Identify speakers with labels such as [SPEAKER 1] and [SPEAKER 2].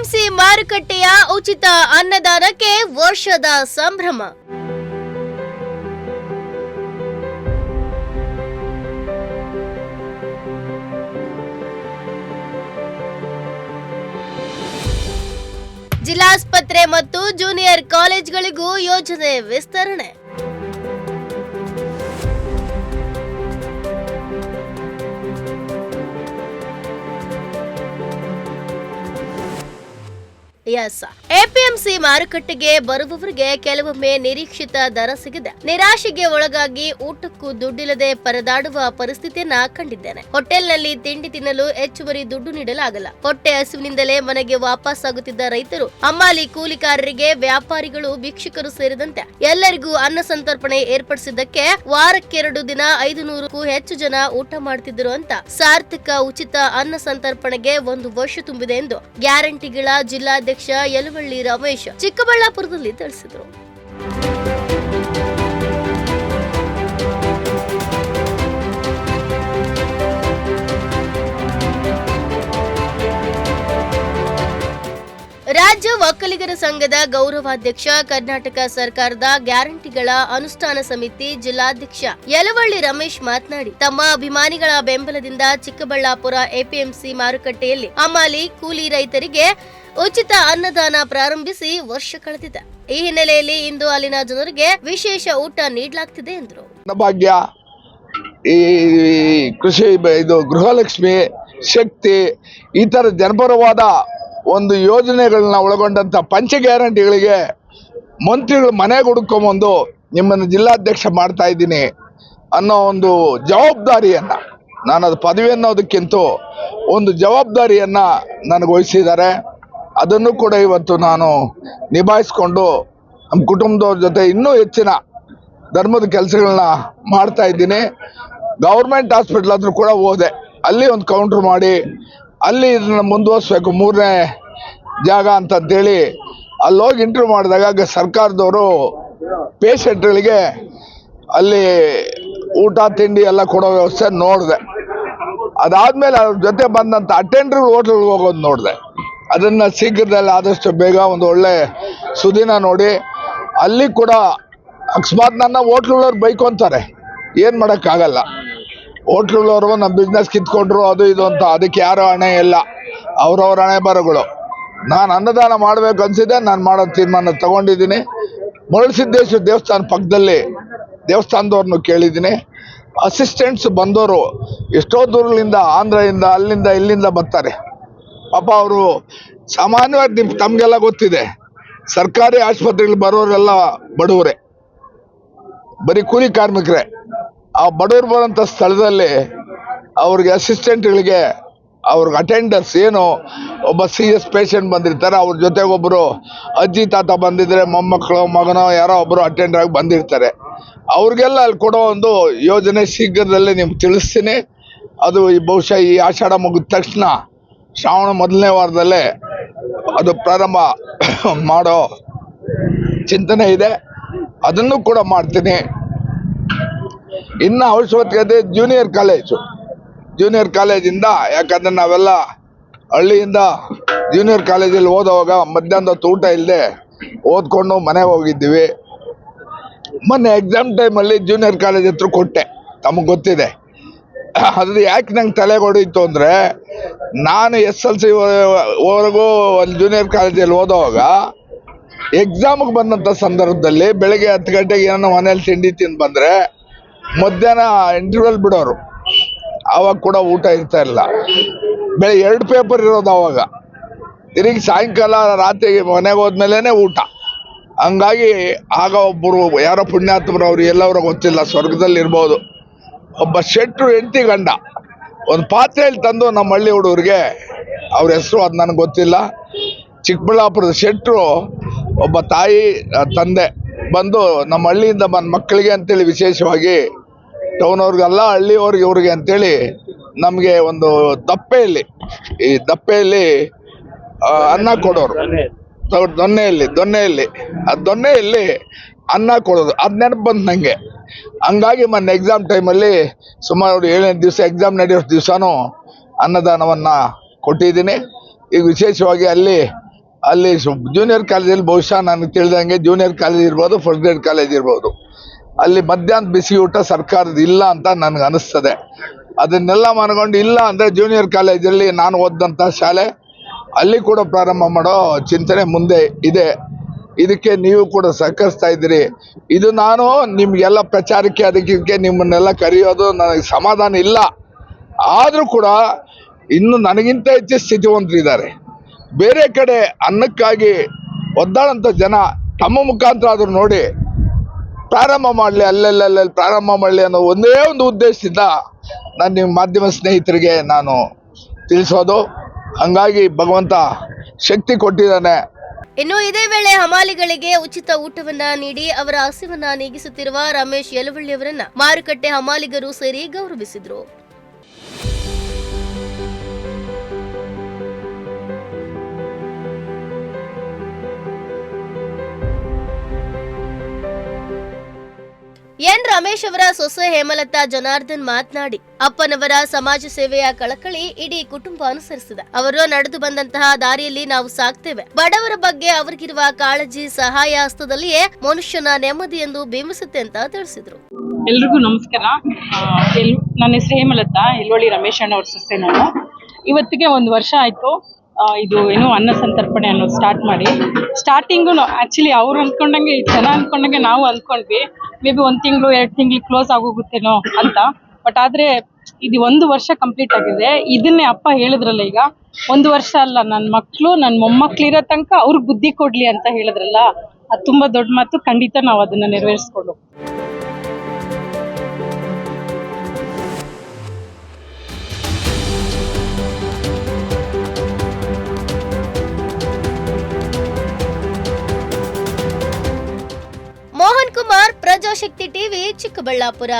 [SPEAKER 1] APMC ಮಾರುಕಟ್ಟೆಯ ಉಚಿತ ಅನ್ನದಾನಕ್ಕೆ ವರ್ಷದ ಸಂಭ್ರಮ. ಜಿಲ್ಲಾಸ್ಪತ್ರೆ ಮತ್ತು ಜೂನಿಯರ್ ಕಾಲೇಜ್ಗಳಿಗೂ ಯೋಜನೆ ವಿಸ್ತರಣೆ. ಎಪಿಎಂಸಿ ಮಾರುಕಟ್ಟೆಗೆ ಬರುವವರಿಗೆ ಕೆಲವೊಮ್ಮೆ ನಿರೀಕ್ಷಿತ ದರ ಸಿಗದೆ ನಿರಾಶೆಗೆ ಒಳಗಾಗಿ ಊಟಕ್ಕೂ ದುಡ್ಡಿಲ್ಲದೆ ಪರದಾಡುವ ಪರಿಸ್ಥಿತಿಯನ್ನ ಕಂಡಿದ್ದೇನೆ. ಹೋಟೆಲ್ನಲ್ಲಿ ತಿಂಡಿ ತಿನ್ನಲು ಹೆಚ್ಚುವರಿ ದುಡ್ಡು ನೀಡಲಾಗಲ್ಲ. ಹೊಟ್ಟೆ ಹಸುವಿನಿಂದಲೇ ಮನೆಗೆ ವಾಪಸ್ ಆಗುತ್ತಿದ್ದ ರೈತರು, ಹಮ್ಮಾಲಿ ಕೂಲಿಕಾರರಿಗೆ, ವ್ಯಾಪಾರಿಗಳು, ಭಿಕ್ಷುಕರು ಸೇರಿದಂತೆ ಎಲ್ಲರಿಗೂ ಅನ್ನ ಸಂತರ್ಪಣೆ ಏರ್ಪಡಿಸಿದ್ದಕ್ಕೆ ವಾರಕ್ಕೆ 2 ದಿನ 500ಕ್ಕೂ ಹೆಚ್ಚು ಜನ ಊಟ ಮಾಡುತ್ತಿದ್ದರು ಅಂತ ಸಾರ್ಥಕ ಉಚಿತ ಅನ್ನ ಸಂತರ್ಪಣೆಗೆ 1 ವರ್ಷ ತುಂಬಿದೆ ಎಂದು ಗ್ಯಾರಂಟಿಗಳ ಜಿಲ್ಲಾಧ್ಯಕ್ಷ ಯಲವಳ್ಳಿ ರಮೇಶ್ ಚಿಕ್ಕಬಳ್ಳಾಪುರದಲ್ಲಿ ತಿಳಿಸಿದರು. ರಾಜ್ಯ ಒಕ್ಕಲಿಗರ ಸಂಘದ ಗೌರವಾಧ್ಯಕ್ಷ, ಕರ್ನಾಟಕ ಸರ್ಕಾರದ ಗ್ಯಾರಂಟಿಗಳ ಅನುಷ್ಠಾನ ಸಮಿತಿ ಜಿಲ್ಲಾಧ್ಯಕ್ಷ ಯಲವಳ್ಳಿ ರಮೇಶ್ ಮಾತನಾಡಿ, ತಮ್ಮ ಅಭಿಮಾನಿಗಳ ಬೆಂಬಲದಿಂದ ಚಿಕ್ಕಬಳ್ಳಾಪುರ ಎಪಿಎಂಸಿ ಮಾರುಕಟ್ಟೆಯಲ್ಲಿ ಹಮ್ಮಾಲಿ ಕೂಲಿ ರೈತರಿಗೆ ಉಚಿತ ಅನ್ನದಾನ ಪ್ರಾರಂಭಿಸಿ ವರ್ಷ ಕಳೆದಿದೆ. ಈ ಹಿನ್ನೆಲೆಯಲ್ಲಿ ಇಂದು ಅಲ್ಲಿನ ಜನರಿಗೆ ವಿಶೇಷ ಊಟ ನೀಡಲಾಗ್ತಿದೆ ಎಂದರು.
[SPEAKER 2] ಭಾಗ್ಯ, ಈ ಕೃಷಿ, ಇದು ಗೃಹಲಕ್ಷ್ಮಿ, ಶಕ್ತಿ, ಈ ತರ ಜನಪರವಾದ ಒಂದು ಯೋಜನೆಗಳನ್ನ ಒಳಗೊಂಡಂತ ಪಂಚ ಗ್ಯಾರಂಟಿಗಳಿಗೆ ಮಂತ್ರಿಗಳು ಮನೆಗೆ ಹುಡುಕೊಂಬಂದು ನಿಮ್ಮನ್ನು ಜಿಲ್ಲಾಧ್ಯಕ್ಷ ಮಾಡ್ತಾ ಇದ್ದೀನಿ ಅನ್ನೋ ಒಂದು ಜವಾಬ್ದಾರಿಯನ್ನ, ನಾನು ಅದು ಪದವಿ ಅನ್ನೋದಕ್ಕಿಂತ ಒಂದು ಜವಾಬ್ದಾರಿಯನ್ನ ನನಗೆ ವಹಿಸಿದ್ದಾರೆ. ಅದನ್ನು ಕೂಡ ಇವತ್ತು ನಾನು ನಿಭಾಯಿಸ್ಕೊಂಡು ನಮ್ಮ ಕುಟುಂಬದವ್ರ ಜೊತೆ ಇನ್ನೂ ಹೆಚ್ಚಿನ ಧರ್ಮದ ಕೆಲಸಗಳನ್ನ ಮಾಡ್ತಾ ಇದ್ದೀನಿ. ಗೌರ್ಮೆಂಟ್ ಹಾಸ್ಪಿಟ್ಲ್ ಹತ್ರ ಕೂಡ ಹೋದೆ, ಅಲ್ಲಿ ಒಂದು ಕೌಂಟ್ರ್ ಮಾಡಿ ಅಲ್ಲಿ ಇದನ್ನ ಮುಂದುವರಿಸ್ಬೇಕು, 3ನೇ ಜಾಗ ಅಂತಂತೇಳಿ ಅಲ್ಲಿ ಹೋಗಿ ಇಂಟರ್ವ್ಯೂ ಮಾಡಿದಾಗ ಸರ್ಕಾರದವರು ಪೇಷಂಟ್ಗಳಿಗೆ ಅಲ್ಲಿ ಊಟ ತಿಂಡಿ ಎಲ್ಲ ಕೊಡೋ ವ್ಯವಸ್ಥೆ ನೋಡಿದೆ. ಅದಾದಮೇಲೆ ಅವ್ರ ಜೊತೆ ಬಂದಂಥ ಅಟೆಂಡರ್ಗಳು ಹೋಟ್ಲ್ಗೆ ಹೋಗೋದು ನೋಡಿದೆ. ಅದನ್ನು ಶೀಘ್ರದಲ್ಲಿ ಆದಷ್ಟು ಬೇಗ ಒಂದು ಒಳ್ಳೆ ಸುದಿನ ನೋಡಿ ಅಲ್ಲಿ ಕೂಡ ಅಕಸ್ಮಾತ್ ನನ್ನ ಹೋಟ್ಲುಳ್ಳವ್ರು ಬೈಕೊಂತಾರೆ, ಏನು ಮಾಡೋಕ್ಕಾಗಲ್ಲ. ಹೋಟ್ಲುಳ್ಳವರು ನಮ್ಮ ಬಿಸ್ನೆಸ್ ಕಿತ್ಕೊಂಡ್ರು ಅದು ಇದು ಅಂತ, ಅದಕ್ಕೆ ಯಾರು ಹಣೆ ಇಲ್ಲ, ಅವ್ರವ್ರ ಹಣೆ ಬರಗಳು. ನಾನು ಅನ್ನದಾನ ಮಾಡಬೇಕು ಅನಿಸಿದೆ, ನಾನು ಮಾಡೋ ತೀರ್ಮಾನ ತಗೊಂಡಿದ್ದೀನಿ. ಮರಳುಸಿದ್ದೇಶ್ವರ ದೇವಸ್ಥಾನ ಪಕ್ಕದಲ್ಲಿ ದೇವಸ್ಥಾನದವ್ರನ್ನು ಕೇಳಿದ್ದೀನಿ. ಅಸಿಸ್ಟೆಂಟ್ಸ್ ಬಂದವರು ಎಷ್ಟೋ ದೂರಗಳಿಂದ, ಆಂಧ್ರದಿಂದ, ಅಲ್ಲಿಂದ ಇಲ್ಲಿಂದ ಬರ್ತಾರೆ. ಪಾಪ ಅವರು ಸಾಮಾನ್ಯವಾಗಿ ತಮಗೆಲ್ಲ ಗೊತ್ತಿದೆ, ಸರ್ಕಾರಿ ಆಸ್ಪತ್ರೆಗಳು ಬರೋರೆಲ್ಲ ಬಡವರೇ, ಬರೀ ಕೂಲಿ ಕಾರ್ಮಿಕರೇ. ಆ ಬಡವರು ಬರೋಂಥ ಸ್ಥಳದಲ್ಲಿ ಅವ್ರಿಗೆ ಅಸಿಸ್ಟೆಂಟ್ಗಳಿಗೆ, ಅವ್ರಿಗೆ ಅಟೆಂಡರ್ಸ್, ಏನು ಒಬ್ಬ CS ಪೇಷಂಟ್ ಬಂದಿರ್ತಾರೆ, ಅವ್ರ ಜೊತೆಗೊಬ್ಬರು ಅಜ್ಜಿ ತಾತ ಬಂದಿದ್ರೆ, ಮೊಮ್ಮಕ್ಕಳು ಮಗನೋ ಯಾರೋ ಒಬ್ಬರು ಅಟೆಂಡರ್ ಆಗಿ ಬಂದಿರ್ತಾರೆ. ಅವ್ರಿಗೆಲ್ಲ ಅಲ್ಲಿ ಕೊಡೋ ಒಂದು ಯೋಜನೆ ಶೀಘ್ರದಲ್ಲೇ ನಿಮ್ಗೆ ತಿಳಿಸ್ತೀನಿ. ಅದು ಬಹುಶಃ ಈ ಆಷಾಢ ಮುಗಿದ ತಕ್ಷಣ ಶ್ರಾವಣ 1ನೇ ವಾರದಲ್ಲೇ ಅದು ಪ್ರಾರಂಭ ಮಾಡೋ ಚಿಂತನೆ ಇದೆ. ಅದನ್ನು ಕೂಡ ಮಾಡ್ತೀನಿ. ಇನ್ನು ಅವಶ್ಯಕತೆ ಜೂನಿಯರ್ ಕಾಲೇಜಿಂದ, ಯಾಕಂದ್ರೆ ನಾವೆಲ್ಲ ಹಳ್ಳಿಯಿಂದ ಜೂನಿಯರ್ ಕಾಲೇಜಲ್ಲಿ ಓದೋವಾಗ ಮಧ್ಯಾಹ್ನದ ಊಟ ಇಲ್ಲದೆ ಓದ್ಕೊಂಡು ಮನೆಗೆ ಹೋಗಿದ್ದೀವಿ. ಮೊನ್ನೆ ಎಕ್ಸಾಮ್ ಟೈಮಲ್ಲಿ ಜೂನಿಯರ್ ಕಾಲೇಜ್ ಹತ್ರ ಕೊಟ್ಟೆ, ತಮಗೆ ಗೊತ್ತಿದೆ. ಅದು ಯಾಕೆ ನಂಗೆ ತಲೆಗೆ ಹೊಡೀತು ಅಂದರೆ, ನಾನು SLC ವರೆಗೂ ಅಲ್ಲಿ ಜೂನಿಯರ್ ಕಾಲೇಜಲ್ಲಿ ಓದೋವಾಗ ಎಕ್ಸಾಮಿಗೆ ಬಂದಂಥ ಸಂದರ್ಭದಲ್ಲಿ ಬೆಳಗ್ಗೆ 10 ಗಂಟೆಗೆ ಏನೋ ಮನೇಲಿ ತಿಂಡಿ ತಿಂದು ಬಂದರೆ ಮಧ್ಯಾಹ್ನ ಇಂಟರ್ವಲ್ ಬಿಡೋರು, ಆವಾಗ ಕೂಡ ಊಟ ಇರ್ತಾ ಇಲ್ಲ. ಬೆಳಗ್ಗೆ 2 ಪೇಪರ್ ಇರೋದು ಆವಾಗ. ತಿರುಗಿ ಸಾಯಂಕಾಲ ರಾತ್ರಿ ಮನೆಗೆ ಹೋದ್ಮೇಲೆ ಊಟ. ಹಂಗಾಗಿ ಆಗ ಒಬ್ಬರು ಯಾರೋ ಪುಣ್ಯಾತ್ಮರು, ಅವ್ರು ಎಲ್ಲವರ ಗೊತ್ತಿಲ್ಲ, ಸ್ವರ್ಗದಲ್ಲಿ ಇರ್ಬೋದು, ಒಬ್ಬ ಶೆಟ್ರು ಹೆಂಡತಿ ಗಂಡ ಒಂದು ಪಾತ್ರೆಯಲ್ಲಿ ತಂದು ನಮ್ಮ ಹಳ್ಳಿ ಹುಡುಗರಿಗೆ, ಅವ್ರ ಹೆಸರು ಅದು ನನಗೆ ಗೊತ್ತಿಲ್ಲ, ಚಿಕ್ಕಬಳ್ಳಾಪುರದ ಶೆಟ್ರು ಒಬ್ಬ ತಾಯಿ ತಂದೆ ಬಂದು ನಮ್ಮ ಹಳ್ಳಿಯಿಂದ ಬಂದ ಮಕ್ಕಳಿಗೆ ಅಂತೇಳಿ ವಿಶೇಷವಾಗಿ ಟೌನವ್ರಿಗೆಲ್ಲ ಹಳ್ಳಿಯವ್ರಿಗೆ ಇವ್ರಿಗೆ ಅಂತೇಳಿ ನಮಗೆ ಒಂದು ದಪ್ಪೆಯಲ್ಲಿ ಅನ್ನ ಕೊಡೋರು. ದೊನ್ನೆಯಲ್ಲಿ ಆ ದೊನ್ನೆಯಲ್ಲಿ ಅನ್ನ ಕೊಡೋದು, ಅದು ನೆನಪು ಬಂತು ನನಗೆ. ಹಂಗಾಗಿ ಮೊನ್ನೆ ಎಕ್ಸಾಮ್ ಟೈಮಲ್ಲಿ ಸುಮಾರು 7 ದಿವಸ ಎಕ್ಸಾಮ್ ನಡೆಯೋ ದಿವಸನೂ ಅನ್ನದಾನವನ್ನು ಕೊಟ್ಟಿದ್ದೀನಿ. ಈಗ ವಿಶೇಷವಾಗಿ ಅಲ್ಲಿ ಅಲ್ಲಿ ಜೂನಿಯರ್ ಕಾಲೇಜಲ್ಲಿ ಬಹುಶಃ ನನಗೆ ತಿಳಿದಂಗೆ ಜೂನಿಯರ್ ಕಾಲೇಜ್ ಇರ್ಬೋದು, ಫಸ್ಟ್ ಗ್ರೇಡ್ ಕಾಲೇಜ್ ಇರ್ಬೋದು, ಅಲ್ಲಿ ಮಧ್ಯಾಹ್ನ ಬಿಸಿ ಊಟ ಸರ್ಕಾರದ ಇಲ್ಲ ಅಂತ ನನಗೆ ಅನಿಸ್ತದೆ. ಅದನ್ನೆಲ್ಲ ಮನಗೊಂಡು ಇಲ್ಲ ಅಂದರೆ ಜೂನಿಯರ್ ಕಾಲೇಜಲ್ಲಿ ನಾನು ಓದಿದಂಥ ಶಾಲೆ ಅಲ್ಲಿ ಕೂಡ ಪ್ರಾರಂಭ ಮಾಡೋ ಚಿಂತನೆ ಮುಂದೆ ಇದೆ. ಇದಕ್ಕೆ ನೀವು ಕೂಡ ಸಹಕರಿಸ್ತಾ ಇದ್ದೀರಿ. ಇದು ನಾನು ನಿಮಗೆಲ್ಲ ಪ್ರಚಾರಕ್ಕೆ ಅದಕ್ಕೆ ನಿಮ್ಮನ್ನೆಲ್ಲ ಕರೆಯೋದು ನನಗೆ ಸಮಾಧಾನ ಇಲ್ಲ. ಆದರೂ ಕೂಡ ಇನ್ನು ನನಗಿಂತ ಹೆಚ್ಚು ಸ್ಥಿತಿವಂತರಿದ್ದಾರೆ. ಬೇರೆ ಕಡೆ ಅನ್ನಕ್ಕಾಗಿ ಒದ್ದಾಡಂಥ ಜನ ತಮ್ಮ ಮುಖಾಂತರ ಆದರೂ ನೋಡಿ ಪ್ರಾರಂಭ ಮಾಡಲಿ, ಅಲ್ಲೆಲ್ಲ ಪ್ರಾರಂಭ ಮಾಡಲಿ ಅನ್ನೋ ಒಂದೇ ಒಂದು ಉದ್ದೇಶದಿಂದ ನಾನು ನಿಮ್ಮ ಮಾಧ್ಯಮ ಸ್ನೇಹಿತರಿಗೆ ನಾನು ತಿಳಿಸೋದು. ಹಂಗಾಗಿ ಭಗವಂತ ಶಕ್ತಿ ಕೊಟ್ಟಿದ್ದಾನೆ.
[SPEAKER 1] ಇನ್ನು ಇದೇ ವೇಳೆ ಹಮಾಲಿಗಳಿಗೆ ಉಚಿತ ಊಟವನ್ನ ನೀಡಿ ಅವರ ಹಸಿವನ್ನ ನೀಗಿಸುತ್ತಿರುವ ರಮೇಶ್ ಯಲವಳ್ಳಿ ಅವರನ್ನ ಮಾರುಕಟ್ಟೆ ಹಮಾಲಿಗರು ಸೇರಿ ಗೌರವಿಸಿದ್ರು. ಎನ್ ರಮೇಶ್ ಅವರ ಸೊಸೆ ಹೇಮಲತಾ ಜನಾರ್ದನ್ ಮಾತನಾಡಿ, ಅಪ್ಪನವರ ಸಮಾಜ ಸೇವೆಯ ಕಳಕಳಿ ಇಡೀ ಕುಟುಂಬ ಅನುಸರಿಸಿದೆ. ಅವರು ನಡೆದು ಬಂದಂತಹ ದಾರಿಯಲ್ಲಿ ನಾವು ಸಾಕ್ತೇವೆ. ಬಡವರ ಬಗ್ಗೆ ಅವರಿಗಿರುವ ಕಾಳಜಿ ಸಹಾಯ ಹಸ್ತದಲ್ಲಿಯೇ ಮನುಷ್ಯನ ನೆಮ್ಮದಿ ಎಂದು ಬಿಂಬಿಸುತ್ತೆ ಅಂತ ತಿಳಿಸಿದ್ರು.
[SPEAKER 3] ಎಲ್ರಿಗೂ ನಮಸ್ಕಾರ. ನನ್ನ ಹೆಸರು ಹೇಮಲತಾ, ಯಲವಳ್ಳಿ ರಮೇಶ್ ಅಣ್ಣ ಅವ್ರ ಸೊಸೆ. ನಾನು ಇವತ್ತಿಗೆ 1 ವರ್ಷ ಆಯ್ತು ಇದು ಏನು ಅನ್ನ ಸಂತರ್ಪಣೆ ಅನ್ನೋದು ಸ್ಟಾರ್ಟ್ ಮಾಡಿ. ಸ್ಟಾರ್ಟಿಂಗು ಆಕ್ಚುಲಿ ಅವ್ರು ಅಂದ್ಕೊಂಡಂಗೆ ಜನ ಅಂದ್ಕೊಂಡಂಗೆ ನಾವು ಅಂದ್ಕೊಂಡ್ವಿ ಮೇ ಬಿ 1 ತಿಂಗಳು 2 ತಿಂಗಳು ಕ್ಲೋಸ್ ಆಗೋಗುತ್ತೇನೋ ಅಂತ. ಬಟ್ ಆದ್ರೆ ಇದು 1 ವರ್ಷ ಕಂಪ್ಲೀಟ್ ಆಗಿದೆ. ಇದನ್ನೇ ಅಪ್ಪ ಹೇಳಿದ್ರಲ್ಲ, ಈಗ 1 ವರ್ಷ ಅಲ್ಲ, ನನ್ನ ಮಕ್ಕಳು ನನ್ನ ಮೊಮ್ಮಕ್ಳಿರೋ ತನಕ ಅವ್ರಿಗೆ ಬುದ್ಧಿ ಕೊಡ್ಲಿ ಅಂತ ಹೇಳಿದ್ರಲ್ಲ, ಅದು ತುಂಬಾ ದೊಡ್ಡ ಮಾತು. ಖಂಡಿತ ನಾವು ಅದನ್ನ ನೆರವೇರಿಸ್ಕೊಂಡು
[SPEAKER 1] ಮೋಹನ್ ಕುಮಾರ್, ಪ್ರಜಾಶಕ್ತಿ ಟಿವಿ, ಚಿಕ್ಕಬಳ್ಳಾಪುರ.